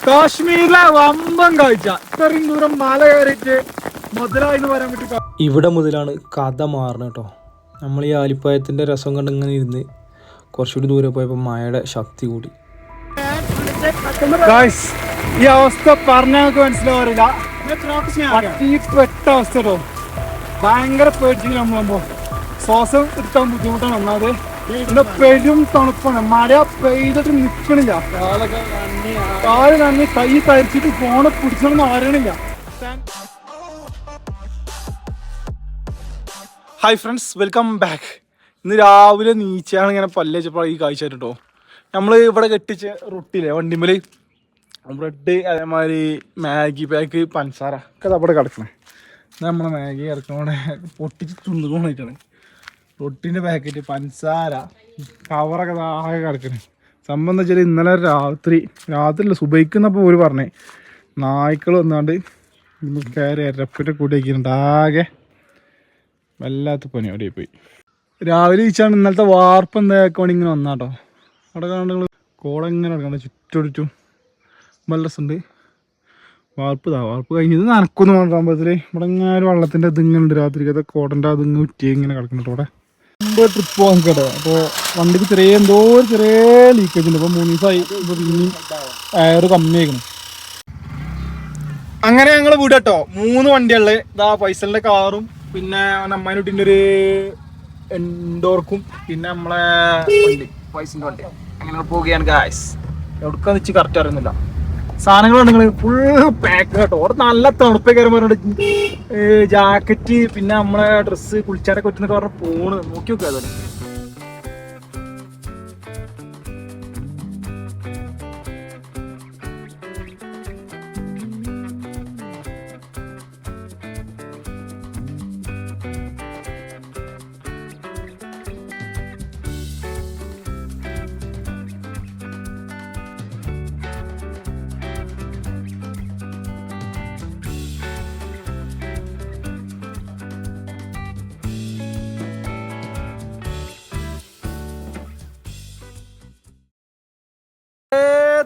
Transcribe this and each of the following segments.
കാശ്മീരിലെ വമ്പൻ കാഴ്ച. ഇത്രയും ദൂരം മല കയറിയിട്ട് മുതലായി പറയാൻ പറ്റും. ഇവിടെ മുതലാണ് കഥ മാറുന്നത് കേട്ടോ. നമ്മൾ ഈ ആലിപ്പായത്തിൻ്റെ രസം കണ്ട് ഇങ്ങനെ ഇരുന്ന് കുറച്ചുകൂടി ദൂരെ പോയപ്പോൾ മഴയുടെ ശക്തി കൂടി. ഈ അവസ്ഥ പറഞ്ഞാൽ നമുക്ക് മനസ്സിലാവാറില്ല. ഈ പെട്ട അവസ്ഥ കേട്ടോ. ഭയങ്കര പേടിച്ചിട്ട് നമ്മളാകുമ്പോ ശ്വാസം എടുക്കാൻ ബുദ്ധിമുട്ടാണ്. ഒന്നാമത് ഇവിടെ പെരും തണുപ്പാണ്. മഴ പെയ്തിട്ട് നിൽക്കണില്ല. കാല് നന്ദി കൈ തരിച്ചിട്ട് ഫോണ് പിടിച്ചൊന്നും അറിയണില്ല. Hi friends, welcome back. ഇന്ന് രാവിലെ നീച്ചയാണ് ഇങ്ങനെ പല്ലേച്ചപ്പോൾ ഈ കാഴ്ച കേട്ടോ. നമ്മൾ ഇവിടെ കെട്ടിച്ച റൊട്ടിയില്ലേ വണ്ടിമേൽ ബ്രെഡ്, അതേമാതിരി മാഗി പാക്ക്, പഞ്ചസാര ഒക്കെ അവിടെ കിടക്കണേ. നമ്മളെ മാഗി ഇറക്കണോടെ പൊട്ടിച്ച് തിന്നുകൊണ്ടിട്ടാണ്. റൊട്ടിൻ്റെ പാക്കറ്റ്, പഞ്ചസാര, കവറൊക്കെ ആകെ കിടക്കണേ. സംഭവം എന്താ വെച്ചാൽ ഇന്നലെ രാത്രിയില്ല സുബൈക്കുന്നപ്പോൾ ഒരു പറഞ്ഞേ നായ്ക്കൾ വന്നാണ്ട് ഇന്ന് കയറി എരപ്പിൻ്റെ കൂടെ വയ്ക്കുന്നുണ്ട്. ആകെ വല്ലാത്ത പനി അവിടെ പോയി. രാവിലെ ഇച്ചാണ് ഇന്നലത്തെ വാർപ്പ് എന്താക്കോണ്ട് ഇങ്ങനെ വന്നാട്ടോ. അവിടെ കാണുന്ന കോളെങ്ങനെ കിടക്കണ്ട ചുറ്റും നല്ല രസമുണ്ട്. വാർപ്പ് കഴിഞ്ഞത് നനക്കൊന്നും വേണ്ടാകുമ്പോഴത്തിൽ ഇവിടെ ഇങ്ങനെ വെള്ളത്തിൻ്റെ ഇതിങ്ങുണ്ട്. രാത്രിക്കത്തെ കോടൻ്റെ അതിങ്ങ് ഉറ്റി ഇങ്ങനെ കിടക്കുന്നുണ്ട്. അവിടെ മുമ്പ് ട്രിപ്പ് പോകാൻ കേട്ടോ. അപ്പോൾ വണ്ടിക്ക് ചെറിയ ലീക്കേജ് ഉണ്ട്. ഇപ്പോൾ 3 ദിവസമായി. ഇപ്പോൾ പിന്നെയും എയർ കമ്മിയായിരിക്കണം. അങ്ങനെ ഞങ്ങൾ വീട് കേട്ടോ. 3 വണ്ടികളിൽ ഇതാ ഫൈസലിൻ്റെ കാറും, പിന്നെ അമ്മാനുട്ടിൻ്റെ ഒരു എൻഡോർക്കും, പിന്നെ നമ്മളെ വണ്ടി ഫൈസിൻ്റെ വണ്ടി. അങ്ങനെ പോവുകയാണ് ഗായ്സ്. എവിടേക്കാന്ന് വെച്ച് കറക്റ്റ് അറിയുന്നില്ല. സാധനങ്ങളുണ്ടെങ്കിൽ ഫുൾ പാക്ക് കേട്ടോ. അവിടെ നല്ല തണുപ്പ് കയറി പറഞ്ഞിട്ട് ജാക്കറ്റ്, പിന്നെ നമ്മളെ ഡ്രസ്സ്, കുളിച്ചാരൊക്കെ പറ്റുന്നൊക്കെ പറഞ്ഞ ഫോണ് നോക്കി നോക്കുക. അതല്ലേ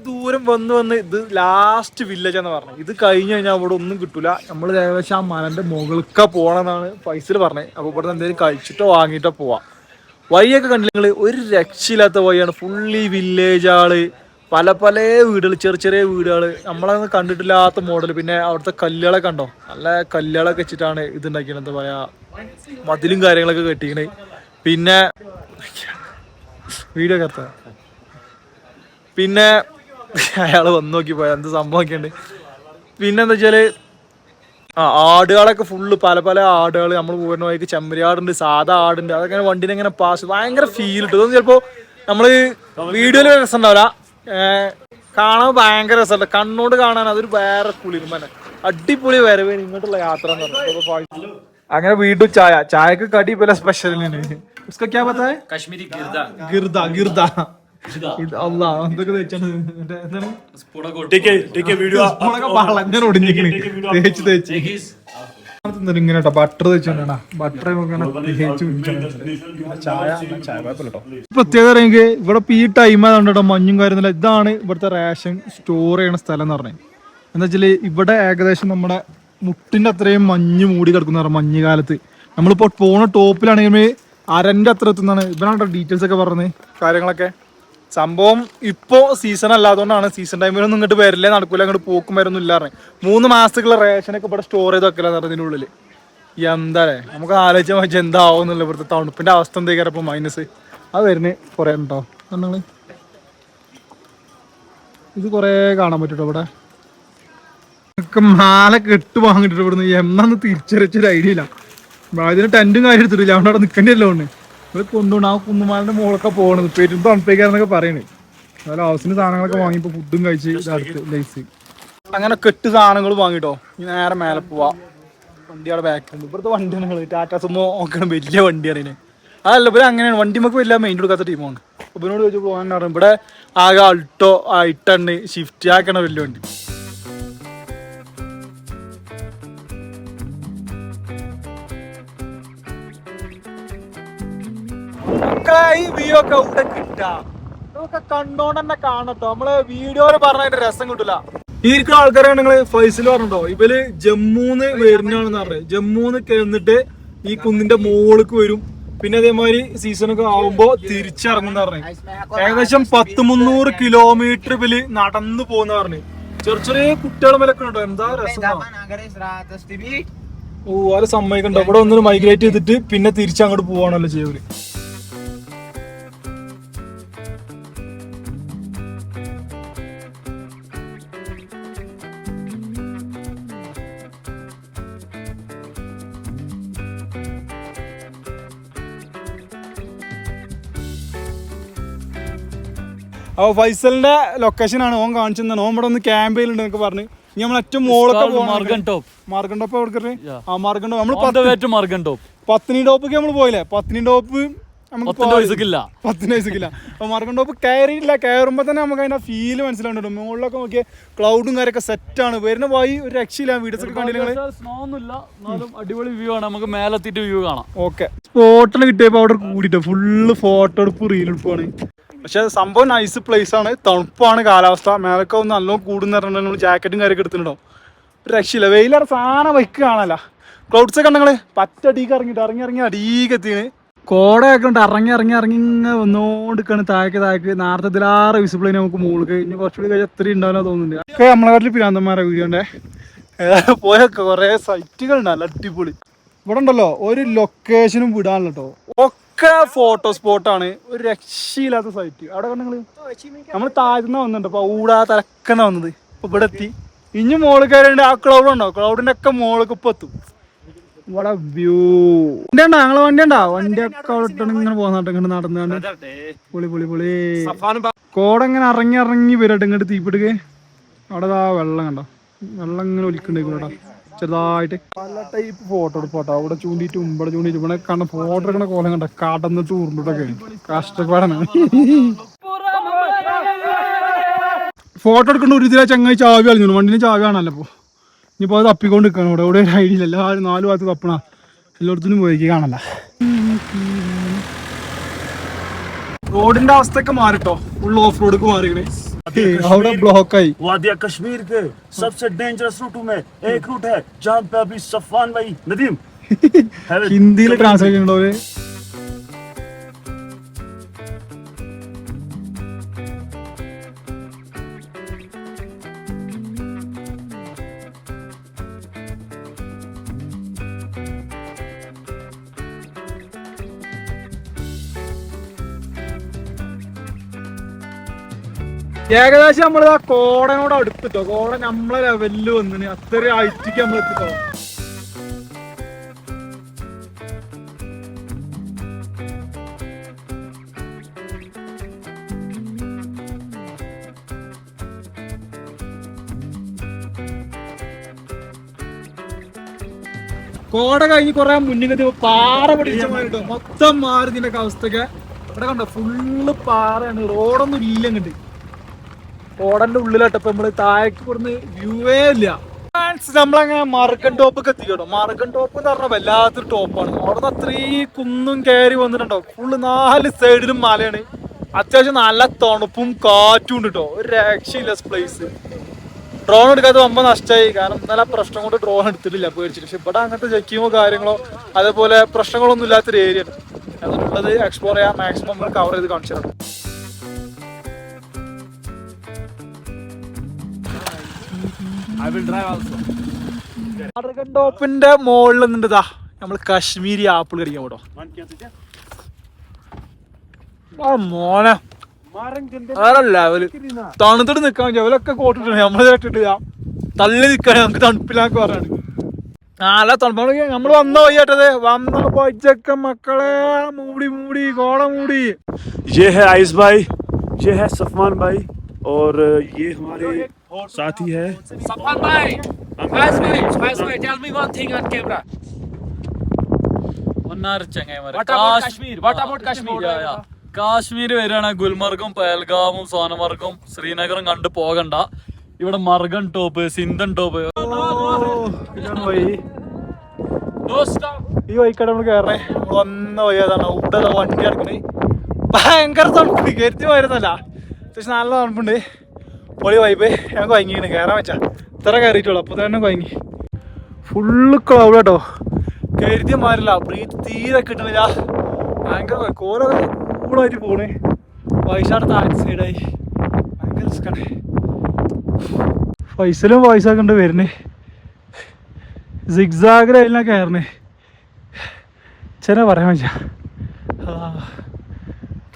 ദൂരം വന്ന് ഇത് ലാസ്റ്റ് വില്ലേജ് എന്ന് പറഞ്ഞു. ഇത് കഴിഞ്ഞ് കഴിഞ്ഞാൽ അവിടെ ഒന്നും കിട്ടൂല. നമ്മൾ ഏകദേശം ആ മലന്റെ മുകൾക്ക പോകണമെന്നാണ് ഫൈസൽ പറഞ്ഞത്. അപ്പോൾ ഇവിടെ എന്തെങ്കിലും കഴിച്ചിട്ടോ വാങ്ങിയിട്ടോ പോവാം. വഴിയൊക്കെ കണ്ടില്ലെങ്കിൽ ഒരു രക്ഷയില്ലാത്ത വഴിയാണ്. ഫുള്ളി വില്ലേജ് ആള്, പല വീടുകൾ, ചെറിയ വീടുകൾ, നമ്മളതൊന്നും കണ്ടിട്ടില്ലാത്ത മോഡൽ. പിന്നെ അവിടുത്തെ കല്ലുകളൊക്കെ കണ്ടോ, നല്ല കല്ലുകളൊക്കെ വെച്ചിട്ടാണ് ഇത് ഉണ്ടാക്കിയത്. എന്താ പറയാ, മതിലും കാര്യങ്ങളൊക്കെ കെട്ടിക്കണേ. പിന്നെ വീഡിയോ കത്ത പിന്നെ അയാൾ വന്ന് നോക്കി പോയാൽ എന്ത് സംഭവമൊക്കെയുണ്ട്. പിന്നെ എന്താ വെച്ചാൽ ആടുകളൊക്കെ ഫുള്ള് പല ആടുകൾ. നമ്മൾ പോകുന്ന വഴിക്ക് ചെമ്മരിയാടുണ്ട്, സാധാ ആടുണ്ട്. അതൊക്കെ വണ്ടിനെ ഇങ്ങനെ പാസ് ഭയങ്കര ഫീൽ കിട്ടും. ഇതൊന്നും ചിലപ്പോൾ നമ്മൾ വീഡിയോയിൽ രസം ഉണ്ടാവില്ല, കാണാൻ ഭയങ്കര രസമല്ല. കണ്ണോട് കാണാൻ അതൊരു വേറെ കുളിർമന, അടിപൊളി വരവേന് ഇങ്ങോട്ടുള്ള യാത്ര എന്ന് പറഞ്ഞു. അങ്ങനെ വീണ്ടും ചായക്ക് കടി പല സ്പെഷ്യലാണ്. കശ്മീരി ഗിർദ എന്തൊക്കെ ഇങ്ങനെ ബട്ടർ തേച്ചാ ബട്ടർ പ്രത്യേകത അറിയെങ്കിൽ ഇവിടെ ഇപ്പൊ ഈ ടൈം ആയതുകൊണ്ടോ മഞ്ഞും കാര്യമൊന്നുമില്ല. ഇതാണ് ഇവിടുത്തെ റേഷൻ സ്റ്റോർ ചെയ്യണ സ്ഥലം എന്ന് പറഞ്ഞത്. എന്താ വെച്ചാല് ഇവിടെ ഏകദേശം നമ്മുടെ മുട്ടിന്റെ അത്രയും മഞ്ഞ് മൂടി കിടക്കുന്ന മഞ്ഞ് കാലത്ത്. നമ്മളിപ്പോ പോണ ടോപ്പിലാണെങ്കിൽ അരന്റെ അത്ര എത്തുന്നതാണ്. ഇവനാണ് ഡീറ്റെയിൽസ് ഒക്കെ പറഞ്ഞത് കാര്യങ്ങളൊക്കെ. സംഭവം ഇപ്പോൾ സീസൺ അല്ലാത്തതുകൊണ്ടാണ്. സീസൺ ടൈമിലൊന്നും ഇങ്ങോട്ട് വരില്ലേ, നടക്കൂല, അങ്ങോട്ട് പോക്കും വരൊന്നും ഇല്ലാറേ. 3 മാസത്തേക്കുള്ള റേഷനൊക്കെ ഇവിടെ സ്റ്റോർ ചെയ്ത് വെക്കലാന്ന് പറഞ്ഞതിൻ്റെ ഉള്ളിൽ. എന്താല്ലേ നമുക്ക് ആലോചിച്ചാൽ വെച്ചാൽ എന്താവുന്നില്ല. ഇവിടുത്തെ തണുപ്പിൻ്റെ അവസ്ഥ എന്തൊക്കെയാണ് ഇപ്പോൾ മൈനസ്. അത് വരുന്നത് കുറേ ഉണ്ടോ നിങ്ങൾ ഇത് കുറേ കാണാൻ പറ്റൂട്ടോ. ഇവിടെ മാല കെട്ട് വാങ്ങിയിട്ട് ഇവിടുന്ന് എന്നാന്ന് തിരിച്ചറിച്ചൊരു ഐഡിയ ഇല്ല. അതിന് ടെൻറ്റും കാര്യം എടുത്തിട്ടില്ല. അവിടെ അവിടെ നിൽക്കേണ്ടല്ലോ ഉണ്ട്. ഇത് കൊണ്ടുപോകണം. ആ കുന്നുമാലിന്റെ മുകളൊക്കെ പോകണത് പെരും തണുപ്പേക്കാരെന്നൊക്കെ പറയണേ. അതുപോലെ ഹൗസിന് സാധനങ്ങളൊക്കെ വാങ്ങിയപ്പോൾ ഫുഡും കഴിച്ച് അടുത്ത് ലൈസ് അങ്ങനെ കെട്ട് സാധനങ്ങൾ വാങ്ങിട്ടോ. ഇനി നേരെ മേലെ പോവാ. വണ്ടി അവിടെ ബാക്കുണ്ട്. ഇവിടുത്തെ വണ്ടികൾ ടാറ്റാ സുമോ നോക്കണം, വലിയ വണ്ടി അറിയണേ. അതല്ല ഇവര് അങ്ങനെയാണ്, വണ്ടി നമുക്ക് വലിയ മെയിൻ കൊടുക്കാത്ത ടീമാണ്. ഇവരോട് ചോദിച്ചു പോകാൻ പറഞ്ഞു. ഇവിടെ ആകെ അൾട്ടോ, ഐട്ടണ്, ഷിഫ്റ്റ് ആക്കണ വലിയ വണ്ടി. ഈ വ്യൂ ഒക്കെ ഇവിടെ കിട്ടാ. ഇതൊക്കെ കണ്ടോണ്ട് തന്നെ കാണട്ടോ. നമ്മള് വീഡിയോയില് പറഞ്ഞതിന്റെ രസം കിട്ടൂല. ഈ ഇരിക്കുന്ന ആൾക്കാരെ നിങ്ങള് ഫൈസൽ പറഞ്ഞോ, ഇവര് ജമ്മൂന്ന് വരുന്നതാണെന്ന് പറഞ്ഞത്. ജമ്മൂന്ന് കേന്നിട്ട് ഈ കുന്നിന്റെ മുകളിലേക്ക് വരും. പിന്നെ അതേമാതിരി സീസണൊക്കെ ആവുമ്പോ തിരിച്ചിറങ്ങുന്ന പറഞ്ഞു. ഏകദേശം 100-300 കിലോമീറ്റർ ഇവര് നടന്നു പോകുന്ന പറഞ്ഞു. ചെറിയ ചെറിയ കുട്ടികളെ മേലൊക്കെ ഉണ്ടോ, എന്താ രസം. ഓ അത് സമ്മതിക്കണ്ടോ, ഇവിടെ ഒന്ന് മൈഗ്രേറ്റ് ചെയ്തിട്ട് പിന്നെ തിരിച്ചങ്ങോട്ട് പോവാണല്ലോ ചെയ്യവര്. അപ്പൊ ഫൈസലിന്റെ ലൊക്കേഷൻ ആണ് ഓൻ കാണിച്ചു തന്നെ. ഓൻ ഇവിടെ ഒന്ന് ക്യാമ്പ് ചെയ്യലുണ്ട് എന്നൊക്കെ പറഞ്ഞു. ഇനി നമ്മൾ ഏറ്റവും മോളൊക്കെ മാർഗൻ ടോപ്പ് എവിടെ ആ മാർഗൻ ടോപ്പ് നമ്മൾ പത്തിനി ടോപ്പൊക്കെ നമ്മൾ പോയില്ലേ. പത്തിനി ടോപ്പ് നമുക്ക് 10 വയസ്സൊക്കില്ല. അപ്പൊ മാർഗൻ ടോപ്പ് കയറിയില്ല. കയറുമ്പോ തന്നെ നമുക്ക് അതിന്റെ ഫീല് മനസ്സിലാവുന്നുണ്ട്. മുകളിലൊക്കെ നോക്കിയ ക്ലൗഡും കാര്യമൊക്കെ സെറ്റാണ്. വരുന്ന വഴി ഒരു രക്ഷയില്ല. വീഡിയോസ് ഒക്കെ കണ്ടില്ല, അടിപൊളി വ്യൂ ആണ്. നമുക്ക് മേലെത്തിയിട്ട് വ്യൂ കാണാം. ഓക്കെ സ്പോട്ടിൽ കിട്ടിയപ്പോ അവിടെ കൂടിയിട്ട് ഫുള്ള് ഫോട്ടോ എടുപ്പ് റീലെടുപ്പാണ്. പക്ഷെ സംഭവം നൈസ് പ്ലേസ് ആണ്. തണുപ്പാണ് കാലാവസ്ഥ. മേലൊക്കെ ഒന്ന് നല്ലോണം കൂടുന്ന പറഞ്ഞാൽ നമ്മൾ ജാക്കറ്റും കാര്യമൊക്കെ എടുത്തിട്ടുണ്ടോ. ഒരു രക്ഷയില്ല. വെയിലാണ് സാധനം വൈക്ക് കാണാനല്ല. ക്ലൗഡ്സ് ഒക്കെ ഉണ്ടെങ്കിൽ പറ്റടിക്ക് ഇറങ്ങിയിട്ട് ഇറങ്ങി അടിയൊക്കെ എത്തിയാണ്. കോടയൊക്കെ ഉണ്ട്. ഇറങ്ങി ഇങ്ങനെ വന്നോണ്ടിരിക്കാണ്. താഴേക്ക് നേരത്തെ ഇതിലാറ് വിസിബിൾ നമുക്ക് മുകളിൽ ഇനി കുറച്ചുകൂടി കഴിഞ്ഞാൽ എത്ര ഉണ്ടാവില്ല തോന്നുന്നുണ്ട്. ഒക്കെ നമ്മളെ കാട്ടിൽ പിരാന്തന്മാരെ വീഡിയോന്റെ പോയൊക്കെ കുറെ സൈറ്റുകൾ ഉണ്ട്. നല്ല അടിപൊളി. ഇവിടെ ഉണ്ടല്ലോ ഒരു ലൊക്കേഷനും വിടാനുള്ള കേട്ടോ. ഒക്കെ ഫോട്ടോ സ്പോട്ടാണ്. ഒരു രക്ഷയില്ലാത്ത സൈറ്റ്. അവിടെ കണ്ടെങ്കിൽ നമ്മൾ താഴ്ന്ന വന്നിട്ടുണ്ട്. അപ്പൊ ഊടാ തലക്കന്ന വന്നത്. ഇപ്പൊ ഇവിടെ എത്തി. ഇനി മോള് കയറിണ്ട്. ആ ക്ലൗഡ് ഉണ്ടോ, ക്ലൗഡിന്റെ ഒക്കെ മോൾക്ക് ഇപ്പൊ എത്തും. ഇവിടെ വ്യൂ വണ്ടി ഉണ്ടോ, ഞങ്ങളെ വണ്ടി ഉണ്ടോ, വണ്ടിയൊക്കെ അവിടെ ഇങ്ങനെ പോകുന്നോട്ടെ. ഇങ്ങോട്ട് നടന്നാണ്ട് പൊളി കോട ഇങ്ങനെ ഇറങ്ങി വരട്ടെ. ഇങ്ങോട്ട് തീപ്പിടുക. അവിടെ ആ വെള്ളം കണ്ടോ, വെള്ളം ഇങ്ങനെ ഒലിക്കണ്ടേക്കൂടാ ചെറുതായിട്ട്. പല ടൈപ്പ് ഫോട്ടോ എടുപ്പോട്ടോ. അവിടെ ചൂണ്ടിയിട്ട് ഇവിടെ ചൂണ്ടിയിട്ട് ഇവിടെ കണ്ട ഫോട്ടോ എടുക്കണ കോലം കണ്ട കടന്നിട്ട് ഉരുണ്ടിട്ടൊക്കെ കഷ്ടപ്പാടാണ്. ഫോട്ടോ എടുക്കേണ്ട ഒരു ഇതിലെ ചങ്ങായി ചാവി കളിഞ്ഞു. വണ്ടിന് ചാവി കാണാനല്ലോ. അപ്പോൾ ഇനിയിപ്പോൾ അത് തപ്പിക്കൊണ്ട് നിൽക്കണം. ഇവിടെ ഒരു ഐഡിയ ഇല്ല. എല്ലാവരും 4 ഭാഗത്ത് തപ്പണ. എല്ലായിടത്തും പോയി കാണല്ല. റോഡിന്റെ അവസ്ഥയൊക്കെ മാറിട്ടോ. ഫുൾ ഓഫ് റോഡൊക്കെ മാറിക്കണേ. അവിടെ ബ്ലോക്കായി. वादिया कश्मीर के सबसे डेंजरस रूटों में एक रूट है जहाँ पे अभी सफवान भाई नदीम ഹിന്ദിയിൽ ട്രാൻസ്ലേറ്റ് ഉണ്ടോ? ഏകദേശം നമ്മൾ ആ കോടനോട് അടുത്തിട്ടോ. കോട നമ്മളെ ലെവലില് വന്നിന്. അത്ര ഹൈറ്റിക്ക് നമ്മൾ എത്തിട്ടോ. കോട കഴിഞ്ഞ് കുറെ മുന്നിൽ പാറ പിടിച്ച മാറിട്ടോ. മൊത്തം മാറി ഇതിന്റെ അവസ്ഥയൊക്കെ. ഇവിടെ കണ്ടോ ഫുള്ള് പാറയാണ്. റോഡൊന്നും ഇല്ല. ഇങ്ങോട്ട് കോടന്റെ ഉള്ളിലാട്ടപ്പോ നമ്മള് താഴേക്ക് കൊടുന്ന് വ്യൂവേ ഇല്ല. നമ്മളങ്ങനെ മർഗൻ ടോപ്പൊക്കെ എത്തിക്കട്ടോ. മർഗൻ ടോപ്പ് എന്ന് പറഞ്ഞാൽ വല്ലാത്തൊരു ടോപ്പാണ്. അവിടെ അത്രയും കുന്നും കയറി വന്നിട്ടുണ്ടോ. ഫുള്ള് 4 സൈഡിലും മലയാണ്. അത്യാവശ്യം നല്ല തണുപ്പും കാറ്റും ഉണ്ട് കേട്ടോ. ഒരു രക്ഷയില്ല പ്ലേസ്. ഡ്രോൺ എടുക്കാത്ത വമ്പ നഷ്ടമായി. കാരണം ഇന്നലെ പ്രശ്നം കൊണ്ട് ഡ്രോൺ എടുത്തിട്ടില്ല, പേടിച്ചിട്ട്. പക്ഷെ ഇവിടെ അങ്ങനത്തെ ചെക്കിങ്ങോ കാര്യങ്ങളോ അതേപോലെ പ്രശ്നങ്ങളൊന്നും ഇല്ലാത്തൊരു ഏരിയ ആണ്. അതുള്ളത് എക്സ്പ്ലോർ ചെയ്യാൻ മാക്സിമം നമ്മൾ കവർ ചെയ്ത് കാണിച്ചു തരണം. മർഗൻ ടോപ്പിന്റെ മുകളിൽ നിന്നിട്ടാ നമ്മൾ കാശ്മീരി ആപ്പിൾ കഴിക്കാൻ കേട്ടോ. മോനെ വേറെ ലെവല്. തണുത്തിട്ട് നിക്കാൻ ലെവലൊക്കെ കോട്ടിട്ടുണ്ട്. നമ്മള് കേട്ടിട്ടില്ല. തള്ളി നിക്കാൻ നമുക്ക് തണുപ്പില്ലാന്ന് പറയാണ്. നല്ല തണുപ്പാണ്. നമ്മള് വന്ന പോയിട്ടത് വന്ന പോയിച്ചൊക്കെ മക്കളെ മൂടി കോട മൂടി. ये है आइस भाई, ये है सफवान भाई और ये हमारे साथी है Safwan bhai, Faiz bhai, tell me one thing on camera. What about Kashmir? What about Kashmir? Kashmir വരികയാണ്. ഗുൽമർഗും പഹൽഗാമും സോനമർഗും ശ്രീനഗറും കണ്ടു പോകണ്ട. ഇവിടെ മർഗൻ ടോപ്പ്, സിന്ധൻ ടോപ്പ്. No stop. ഈ വൈക്കട നമ്മള് കയറേ. വന്ന വയ്യാതാണ്. ഇവിടെ വണ്ടി കിടക്കണേ. ഭയങ്കര തണുപ്പ്. കരുത്തി വരുന്നല്ല. അത്യാവശ്യം നല്ല തണുപ്പുണ്ട്. പൊളി വൈബ്. ഞാൻ കുഴങ്ങിയാണ് കയറാൻ വെച്ചാ ഇത്ര കയറിയിട്ടുള്ളൂ അപ്പോൾ തന്നെ കുഴങ്ങി. ഫുള്ള് ക്ലൗഡ് കേട്ടോ, കരുതിയ മാറില്ല, ബ്രീത്ത് തീരെ കിട്ടണില്ല. ഭയങ്കര കോലൊക്കെ കൂളായിട്ട് പോണേ. വയസ്സാട് താഴത്തെ സൈഡായി ഭയങ്കര റിസ്ക്കാണ്. ഫൈസലും വോയിസൊക്കെ ഉണ്ട് വരുന്നേ. സിഗ്സാഗിലായില്ല കയറണേ. ചെറിയ പറയാൻ വെച്ചാ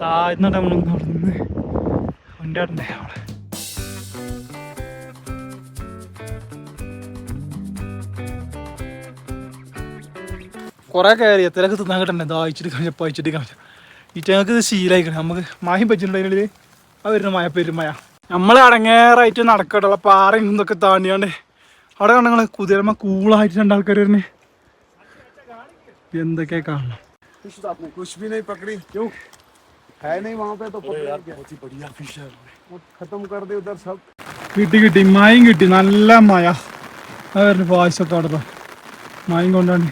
താഴ്ന്നിട്ട് നമ്മളൊന്നും അവിടെ നിന്ന് കൊണ്ടാടണ്ടേ അവളെ. കുറേ കയറി എത്രയൊക്കെ തിന്നാൻ കിട്ടണ്ടേ, ദാഹിച്ചിട്ട് കാണിച്ച പഴിച്ചിട്ട് കാണിച്ച ഈ ഞങ്ങൾക്ക് ഇത് ശീലമായിക്കണം. നമുക്ക് മായം പറ്റിട്ടുണ്ട് അതിനുള്ളിൽ ആ വരുന്ന മഴ പെരുമഴ. നമ്മൾ അടങ്ങേറായിട്ട് നടക്കട്ടുള്ള പാറയും ഇതൊക്കെ താണ്ടിയാണ്ട് അവിടെ കണ്ടങ്ങൾ കുതിരമ്മ കൂളായിട്ട് രണ്ടാൾക്കാർ വരുന്നേ. എന്തൊക്കെയാ കാണണം. कुछ भी नहीं पकड़ी क्यों है नहीं वहाँ पे तो यार बहुत ही बढ़िया फिश है खत्म कर दे उधर सब കിട്ടി മയം കിട്ടി, നല്ല മഴ. അത് വായിച്ചൊക്കെ അവിടെ മയം കൊണ്ടാണ്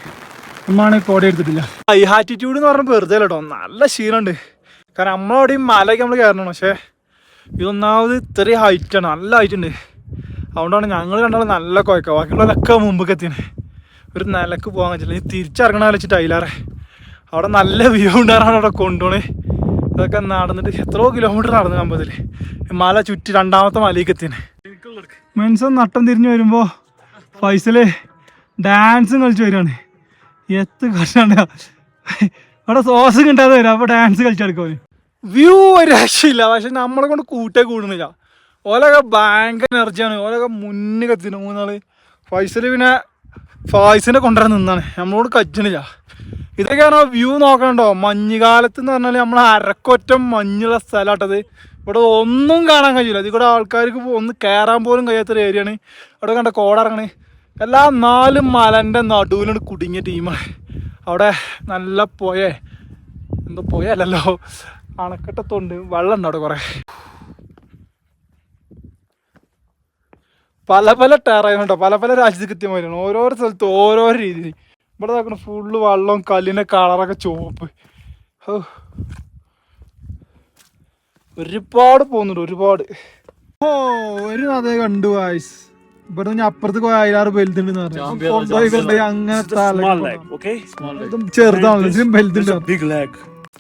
നമ്മളാണ് കോട എടുത്തിട്ടില്ല. ഹൈ ആറ്റിറ്റ്യൂഡ് എന്ന് പറഞ്ഞാൽ വെറുതെ കേട്ടോ, നല്ല ക്ഷീണമുണ്ട്. കാരണം നമ്മളവിടെയും മലയൊക്കെ നമ്മൾ കയറണം, പക്ഷേ ഇതൊന്നാമത് ഇത്രയും ഹൈറ്റാണ്, നല്ല ഹൈറ്റ് ഉണ്ട്. അതുകൊണ്ടാണ് ഞങ്ങൾ കണ്ടാലും നല്ല കുഴക്കുക. ബാക്കിയുള്ളതൊക്കെ മുമ്പൊക്കെ എത്തിയാണ്. ഒരു നിലക്ക് പോകാൻ പറ്റില്ല. ഈ തിരിച്ചിറങ്ങണ വെച്ചിട്ട് അതിലാറെ അവിടെ നല്ല വ്യൂ ഉണ്ടാകാനാണ് അവിടെ കൊണ്ടുപോണേ. ഇതൊക്കെ നടന്നിട്ട് എത്രയോ കിലോമീറ്റർ നടന്നു കമ്പത്തിൽ മല ചുറ്റി രണ്ടാമത്തെ മലയ്ക്ക് എത്തിയാണ്. മെൻസ് നട്ടം തിരിഞ്ഞ് വരുമ്പോൾ ഫൈസല് ഡാൻസും കളിച്ച് വരികയാണ്. എത്ര കഷ്ടണ്ട അവിടെ സോസും കിട്ടാതെ വരും. അപ്പോൾ ഡാൻസ് കളിച്ചെടുക്കും. വ്യൂ ഒരു രക്ഷയില്ല, പക്ഷെ നമ്മളെ കൊണ്ട് കൂട്ടേ കൂടുന്നില്ല. ഓലൊക്കെ ഭയങ്കര എനർജിയാണ്. ഓലൊക്കെ മുന്നിൽ എത്തിന് മൂന്നാള്. ഫൈസല് പിന്നെ ഫായ്സിനെ കൊണ്ടുവരാൻ നിന്നാണ്, നമ്മളോട് കജ്ജണില്ല. ഇതൊക്കെയാണ് വ്യൂ നോക്കണുണ്ടോ. മഞ്ഞുകാലത്ത് എന്ന് പറഞ്ഞാൽ നമ്മൾ അരക്കൊറ്റം മഞ്ഞുള്ള സ്ഥലമാട്ടത്. ഇവിടെ ഒന്നും കാണാൻ കഴിയില്ല. ഇതിൽ കൂടെ ആൾക്കാർക്ക് ഒന്ന് കയറാൻ പോലും കഴിയാത്തൊരു ഏരിയയാണ്. അവിടെ കണ്ട കോടിറങ്ങണേ. എല്ലാ 4 മലൻ്റെ നടുവിലാണ് കുടുങ്ങിയ ടീമാണ്. അവിടെ നല്ല പുഴ, എന്തോ പുഴ അല്ലല്ലോ, അണക്കെട്ടത്തുണ്ട്, വെള്ളം ഉണ്ട് അവിടെ കുറേ. പല പല ടയറായുണ്ടോ, പല പല രാജ്യത്ത് കൃത്യമായിരുന്നു. ഓരോരോ സ്ഥലത്ത് ഓരോരോ രീതിയിൽ. ഇവിടെ നോക്കണം ഫുള്ള് വെള്ളവും കല്ലിൻ്റെ കളറൊക്കെ ചുവപ്പ്. ഒരുപാട് പോകുന്നുണ്ട്, ഒരുപാട്. ഓ ഒരു അതേ കണ്ടു വായിസ്. ഇവിടെ നിന്ന് അപ്പുറത്ത് പോയ 1000 ബെൽത്തുണ്ടെന്ന് പറഞ്ഞു. കൊണ്ടുപോയി അങ്ങനത്തെ ചെറുതാണ്, ഇതിലും ബെൽത്തുണ്ട്.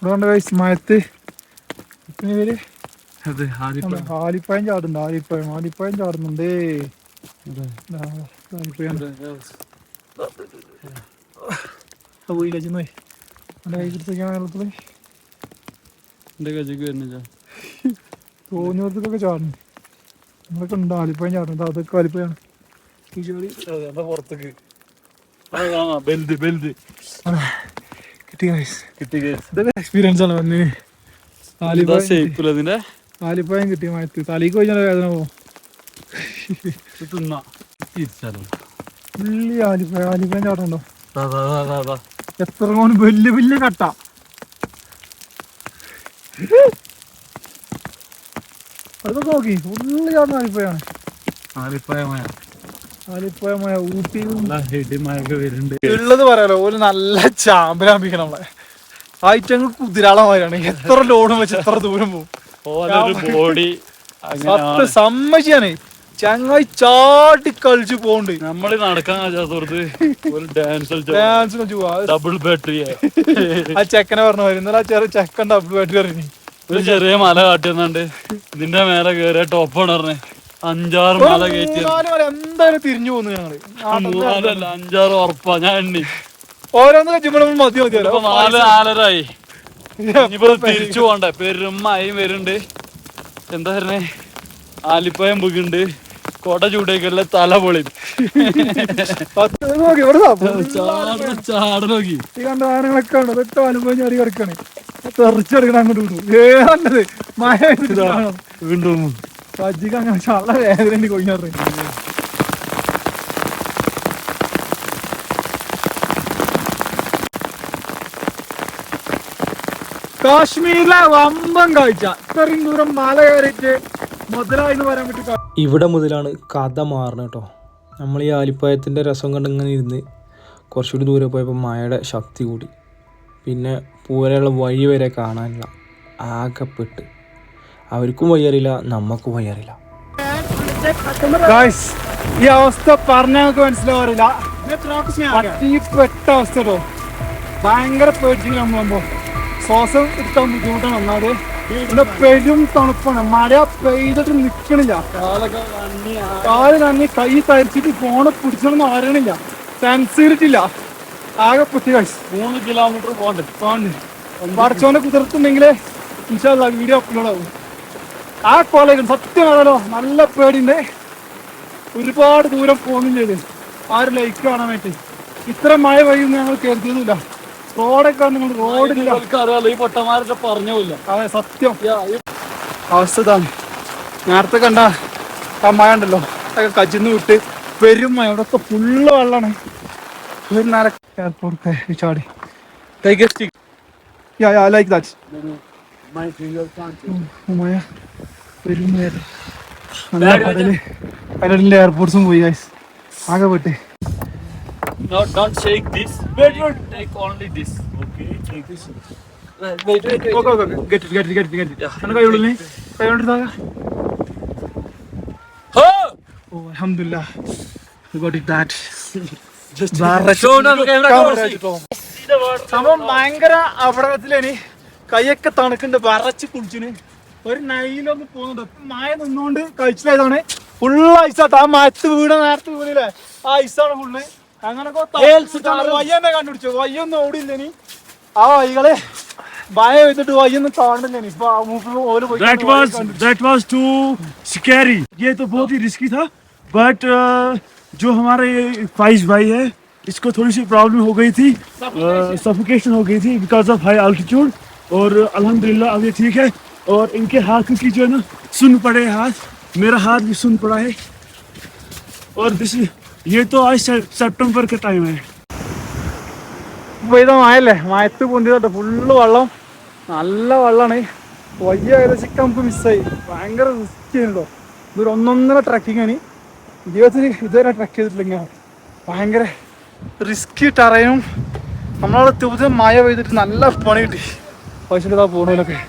അതുകൊണ്ട് വയസ്സ് മയത്ത് പേര് ആലിപ്പഴം ചാടുന്നുണ്ട്. ആലിപ്പഴം ചാടുന്നുണ്ടേ. പോയി കജിന്ന് പോയി എൻ്റെ കൈ പിടിച്ചേക്കാൻ വെള്ളത്തിൽ തോന്നിയവർക്കൊക്കെ ചാടുന്നു. നമ്മളൊക്കെ ഉണ്ട് ആലിപ്പഴം ചാടുന്നുണ്ട്. അതൊക്കെ ആലിപ്പഴാണ്. പുറത്തേക്ക് ഇതൊക്കെ എക്സ്പീരിയൻസ് ആണ്. വന്ന് ആലിപ്പഴം കിട്ടി മയത്ത് തലയ്ക്ക് പോയി വേദന പോകും. പുള്ളി ആലിപ്പഴം ചാടുന്നുണ്ടോ? എത്ര കൊണ്ട് വലിയ വലിയ കട്ട. അതൊക്കെ നോക്കി ഫുള്ള് ചാടുന്ന ആലിപ്പഴമാണ്. ആലിപ്പഴമായ ഊട്ടി ഉള്ളത് പറയാലോ. ഒരു നല്ല ചാമ്പലാമ്പിക്കണം നമ്മളെ. ആയിട്ടങ്ങ് കുതിരാളമാരാണ്. എത്ര ലോഡും വെച്ച് എത്ര ദൂരം പോകും. സമ്മതിച്ചാണ് ചങ്ങായി ചാട്ടി കളിച്ച് പോണ്ട്. നമ്മള് നടക്കാൻ ഡാൻസ് ഡബിൾ ബാറ്ററി. ആ ചെക്കനെ പറഞ്ഞു ഇന്നലെ ചെറിയ ചെക്കൻ ഡബിൾ ബാറ്ററി പറഞ്ഞു. ഒരു ചെറിയ മല കാട്ടിയെന്നുണ്ട്. ഇതിന്റെ മേലെ കേറിയ ടോപ്പാണ് പറഞ്ഞേ. 5-6 മല കയറ്റി എന്തായാലും തിരിഞ്ഞു പോകുന്നു ഞങ്ങള്. 5-6 ഉറപ്പാ. ഞാൻ എണ്ണി ഓരോന്ന് കഴിയുമ്പോഴും മതി മതി. 4-4:30 ഇനിയിപ്പോ തിരിച്ചു പോണ്ടേ. പെരുമ്മായി വരുന്നുണ്ട്. എന്താ പറഞ്ഞേ, ആലിപ്പയം ബുക്കുണ്ട്. കൊട ചൂടേക്കല്ല തല പൊളി. ചാടനോക്കി കണ്ട ആനകളൊക്കെ ഉണ്ട്. അതൊക്കെ അനുഭവം ചാടി കിടക്കാണ്. തെറിച്ചെടുക്കണം അങ്ങോട്ട് വിടും. ഏറണ്ടത് മഴ വീണ്ടും സജ്ജിക്ക് അങ്ങനെ ചള്ള വേദന കൊഞ്ഞാറ്. കാശ്മീരിലെ വമ്പൻ കാഴ്ച. ഇത്രയും ദൂരം മല കയറിയിട്ട് മുതലായി പറയാൻ പറ്റും. ഇവിടെ മുതലാണ് കഥ മാറുന്നത് കേട്ടോ. നമ്മൾ ഈ ആലിപ്പായത്തിൻ്റെ രസം കണ്ട് ഇങ്ങനെ ഇരുന്ന് കുറച്ചുകൂടി ദൂരെ പോയപ്പോൾ മഴയുടെ ശക്തി കൂടി. പിന്നെ പോരാനുള്ള വഴി വരെ കാണാനില്ല. ആകെപ്പെട്ട് അവർക്കും വഴി അറിയില്ല, നമുക്കും വഴി അറിയില്ല. ഗായ്സ് ഈ അവസ്ഥ പറഞ്ഞാൽ നമുക്ക് മനസ്സിലാവാറില്ല. പെട്ട അവസ്ഥ കേട്ടോ. ഭയങ്കര പേടിച്ചിങ്ങനെ നമ്മളാകുമ്പോ ശ്വാസം എടുക്കാൻ ബുദ്ധിമുട്ടാണ്. ഒന്നാമത് പിന്നെ പെരും തണുപ്പാണ്. മഴ പെയ്തിട്ട് നിക്കണില്ല. കാല് നന്ദി കൈ തരിച്ചിട്ട് ഫോണ് പിടിച്ചൊന്നും അറിയണില്ല. സെൻസിറ്റില്ല. ആകെ പൊട്ടി ഗായ്സ്. 3 കിലോമീറ്റർ പോകണ്ടേ. പടച്ചോനെ കുതിർത്തുണ്ടെങ്കിലേ ഇൻഷാല്ലാ വീഡിയോ അപ്ലോഡ് ആവും. ആ കോളേജ് സത്യം പറയാലോ നല്ല പേടിയുണ്ട്. ഒരുപാട് ദൂരം പോകുന്നില്ല ഇത് ആ ഒരു ലൈക്ക് കാണാൻ വേണ്ടി. ഇത്ര മഴ പെയ്യുന്ന ഞങ്ങൾ കരുതിയൊന്നുമില്ല. റോഡൊക്കെ നിങ്ങൾ റോഡില്ല. അറിയാലോ ഈ പൊട്ടന്മാരൊക്കെ പറഞ്ഞില്ല. അതെ സത്യം അവസ്ഥ ഇതാണ്. നേരത്തെ കണ്ട ആ മഴ ഉണ്ടല്ലോ അതൊക്കെ കജിന്ന് വിട്ട് വരും മഴ. ഇവിടെയൊക്കെ ഫുള്ള് വെള്ളമാണ്. ഒരു നേരം എയർപോർട്ട് ചാടി ലൈക്ക് ദാറ്റ് മഴ വരും നേരം നല്ല കടല്. അതിൻ്റെ എയർപോർട്ട്സും പോയി ഗൈസ്. ആകെ പോട്ടെ. No, don't shake this. Wait. Take only this. Okay, take this. Wait. Get it. എന്നെ കൈ ഉള്ളിൽ കൈ കൊണ്ടിരുന്നാ. Oh, alhamdulillah. We got it that. സംഭവം ഭയങ്കര അപകടത്തിലാണ്. കൈയൊക്കെ തണുക്കുന്നുണ്ട്. വരച്ച് കുളിച്ചിന്. ഒരു നൈലൊന്ന് പോകുന്നുണ്ട്. മഴ നിന്നുകൊണ്ട് കഴിച്ചിലായതാണ്. ഫുള്ള് ഐസാട്ട്. ആ മരത്ത് വീട് നേരത്തെ വീടില്ലേ ആ ഐസാണ് ഫുള്ള്. അങ്ങനൊക്കെ വയ്യന്നെ കണ്ടുപിടിച്ചു. വയ്യൊന്നും ഓടിയില്ലേനി. ആ വൈകളെ ഭയ ചെയ്തിട്ട് വയ്യൊന്നും താണ്ടില്ലേനി. ഇപ്പൊ ഓല് പോയി. That was too scary. ये तो बहुत ही रिस्की था. But जो हमारे फाइज भाई है इसको थोड़ी सी प्रॉब्लम हो गई थी. सफोकेशन हो गई थी बिकॉज ऑफ हाई अल्टीट्यूड. और अल्हम्दुलिल्लाह अब ये ठीक है. और इनके हाथ की जो है ना सुन पड़े हाथ. मेरा हाथ भी सुन पड़ा है. और ये तो आज सितंबर का टाइम है. പെയ്ത മഴയല്ലേ മഴത്ത് പൊന്തിയതോട്ടെ ഫുള്ള് വെള്ളം. നല്ല വെള്ളമാണ്. വയ്യ ഏകദേശം നമുക്ക് മിസ്സായി. ഭയങ്കര റിസ്ക് ചെയ്യുന്നുണ്ടോ. ഇതൊരു ഒന്നൊന്നര ട്രക്കിങ്ങാണ്. ജീവിതത്തിൽ ഇതുവരെ ട്രക്ക് ചെയ്തിട്ടില്ല. ഭയങ്കര റിസ്ക് ടറയും. നമ്മളവിടെ എത്തിയപ്പോൾ മഴ പെയ്തിട്ട് നല്ല പണി കിട്ടി. പൈസ പോണതിലൊക്കെ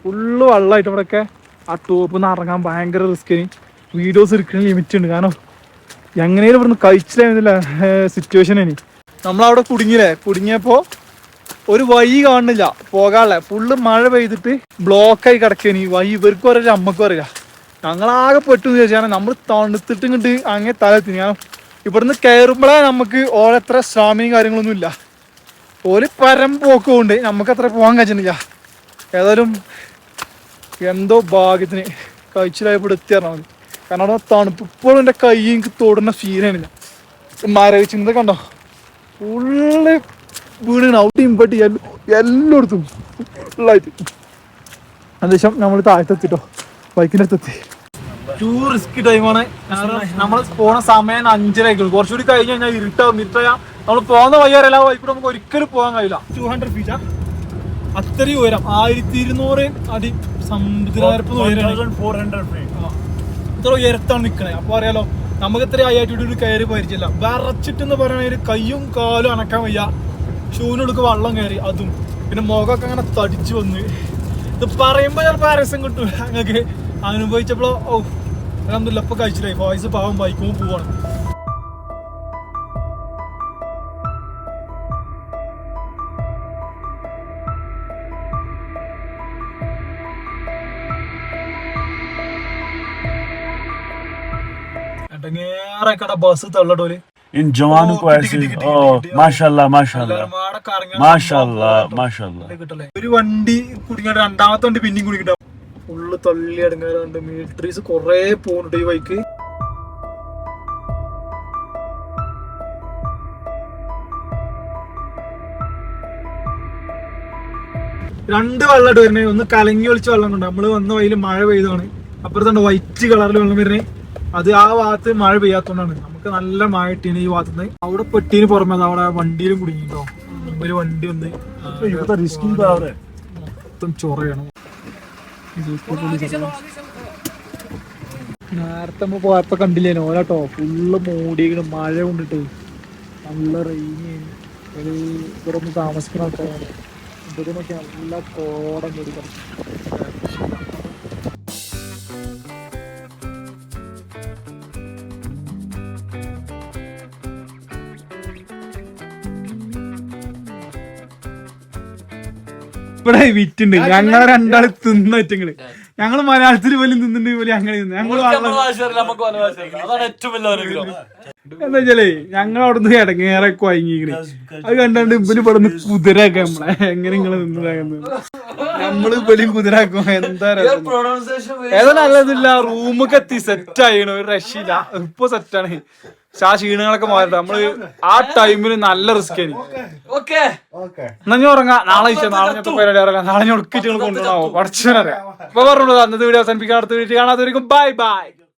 ഫുള്ള് വെള്ളമായിട്ട് ഇവിടെയൊക്കെ. ആ ടോപ്പിൽ നിന്ന് ഇറങ്ങാൻ ഭയങ്കര റിസ്കിന്. വീഡിയോസ് എടുക്കുന്ന ലിമിറ്റ് ഉണ്ട്. കാരണം എങ്ങനെയും ഇവിടുന്ന് കഴിച്ചില്ല സിറ്റുവേഷൻ. ഇനി നമ്മളവിടെ കുടുങ്ങിയപ്പോൾ ഒരു വഴി കാണുന്നില്ല പോകാനുള്ള. ഫുള്ള് മഴ പെയ്തിട്ട് ബ്ലോക്കായി കിടക്കേനി വഴി. ഇവർക്കും അറിയില്ല അമ്മക്കും അറിയില്ല. ഞങ്ങളാകെ പെട്ടു എന്ന് ചോദിച്ചാൽ നമ്മൾ തണുത്തിട്ട് ഇങ്ങോട്ട് അങ്ങനെ തലത്തിന്. ഞാൻ ഇവിടുന്ന് കയറുമ്പോഴേ നമുക്ക് ഓരത്ര സ്വാമിയും കാര്യങ്ങളൊന്നും ഇല്ല. ഓല് പരം പോക്കുകൊണ്ട് നമുക്ക് അത്ര പോകാൻ കഴിച്ചിട്ടില്ല. ഏതായാലും എന്തോ ഭാഗ്യത്തിന് കഴിച്ചിലായി ഇവിടെ എത്തിയാൽ മതി. കാരണം അവിടെ തണുപ്പ് ഇപ്പോഴും എൻ്റെ കൈ എനിക്ക് തൊടുന്ന ഫീലാണില്ല. മരവിച്ചിരുന്നത് കണ്ടോ ഫുള്ള് വീണ് ഔട്ട് ഇമ്പട്ടി എല്ലായിടത്തും ഫുള്ളായിട്ട്. ഏകദേശം നമ്മൾ താഴത്തെത്തിട്ടോ. ബൈക്കിൻ്റെ അടുത്തെത്തി. ടൂ റിസ്ക് ടൈമാണ്. നമ്മൾ പോണ സമയം 5:30. കുറച്ചുകൂടി കഴിഞ്ഞ് കഴിഞ്ഞാൽ ഇരുട്ടാവും. നമ്മൾ പോകുന്ന വയ്യാറല്ല ബൈക്കിൽ നമുക്ക് ഒരിക്കലും പോകാൻ കഴിയില്ല. 200 ഫീറ്റാ അത്രയും ഉയരം. 1200 അടി സമുദ്രനിരപ്പ് ഇത്ര ഉയരത്താണ് നിൽക്കണേ. അപ്പൊ അറിയാലോ നമുക്ക് ഇത്ര ആയിട്ട് കയറി പരിചയമില്ല. വിറച്ചിട്ടെന്ന് പറയണ കയ്യും കാലും അനക്കാൻ വയ്യ. ഷൂവിനുള്ളിൽ വെള്ളം കയറി അതും. പിന്നെ മുഖമൊക്കെ അങ്ങനെ തടിച്ചു വന്ന്. ഇത് പറയുമ്പോ ചിലപ്പോൾ രസം കിട്ടും. ഞങ്ങൾക്ക് അനുഭവിച്ചപ്പോഴോ അൽഹംദുലില്ലാ ഇപ്പൊ കഴിച്ചില്ലായി. വോയിസ് പാവം ബൈക്കും പോവാണ്. ബസ് തള്ളടോല് इन जवानों को ऐसे माशाल्लाह ഒരു വണ്ടി കുടുങ്ങിയിട്ട് രണ്ടാമത്തെ വണ്ടി പിന്നെയും കുടുങ്ങിട്ട ഫുള്ള് തള്ളി അടങ്ങാറുണ്ട്. മിലിറ്ററീസ് കൊറേ പോകുന്നുണ്ട് ഈ ബൈക്ക്. രണ്ട് വെള്ളമായിട്ട് വരുന്നേ. ഒന്ന് കലങ്ങി ഒളിച്ച വെള്ളം കൊണ്ട് നമ്മള് വന്ന വഴിയിൽ മഴ പെയ്താണ്. അപ്പുറത്തുണ്ട് വൈറ്റ് കളറിൽ വെള്ളം വരുന്നേ. അത് ആ ഭാഗത്ത് മഴ പെയ്യാത്തോണ്ടാണ്. നമുക്ക് നല്ല മഴ കിട്ടീന് ഈ ഭാഗത്ത് നിന്ന്. അവിടെ പെട്ടീന് പുറമെ അവിടെ വണ്ടിയിലും കുടുങ്ങിട്ടോ. മുമ്പിൽ വണ്ടി വന്ന് മൊത്തം ചൊറയാണ്. നേരത്തെ നമ്മൾ പോയപ്പോ കണ്ടില്ലേനോ ഓലാട്ടോ ഫുള്ള് മൂടിയിരിക്കണം. മഴ കൊണ്ടിട്ട് നല്ല റെയിൻ. ഇവിടെ ഒന്ന് താമസിക്കുന്ന ആൾക്കാരാണ്. ഇവിടെ നോക്കി നല്ല കോടം കൂടി ഇവിടെ വിറ്റുണ്ട്. ഞങ്ങളെ രണ്ടാള് തിന്നറ്റങ്ങള്. ഞങ്ങള് മലയാളത്തിൽ പോലും തിന്നുണ്ട് പോലെ അങ്ങനെ തിന്നു. ഞങ്ങള് അതാണ് ഏറ്റവും വലിയ അനുഗ്രഹം. എന്താ വെച്ചാലേ ഞങ്ങൾ അവിടുന്ന് ഇടങ്ങേറെ കൊയങ്ങിക്കണ്. അത് കണ്ടാണ്ട് ഇവര് ഇവിടുന്ന് കുതിരാക്ക നമ്മളെ എങ്ങനെ നിങ്ങള് നിന്നതാകുന്നത്. നമ്മള് ഇവലും കുതിരാക്കും. എന്താ ഏതാ നല്ലതില്ല. റൂമൊക്കെ എത്തി സെറ്റ് ആയിണ്. ഒരു രക്ഷയില്ല. ഇപ്പൊ സെറ്റാണ്. ആ ക്ഷീണങ്ങളൊക്കെ മാറിട്ട് നമ്മള് ആ ടൈമില് നല്ല റിസ്ക് ആണ്. എന്നാ ഞാൻ ഉറങ്ങാം. നാളെ നാളെ പരിപാടി ഇറങ്ങാം. നാളെ ഞാൻ ഒടുക്കിട്ട് കൊണ്ടുപോകാവോ പഠിച്ചവനറിയാം. അപ്പൊ പറഞ്ഞു അന്നത്തെ വീഡിയോ അവസാനിപ്പിക്കാൻ അടുത്ത വീഡിയോ കാണാത്തവരിക്കും ബൈ ബൈ.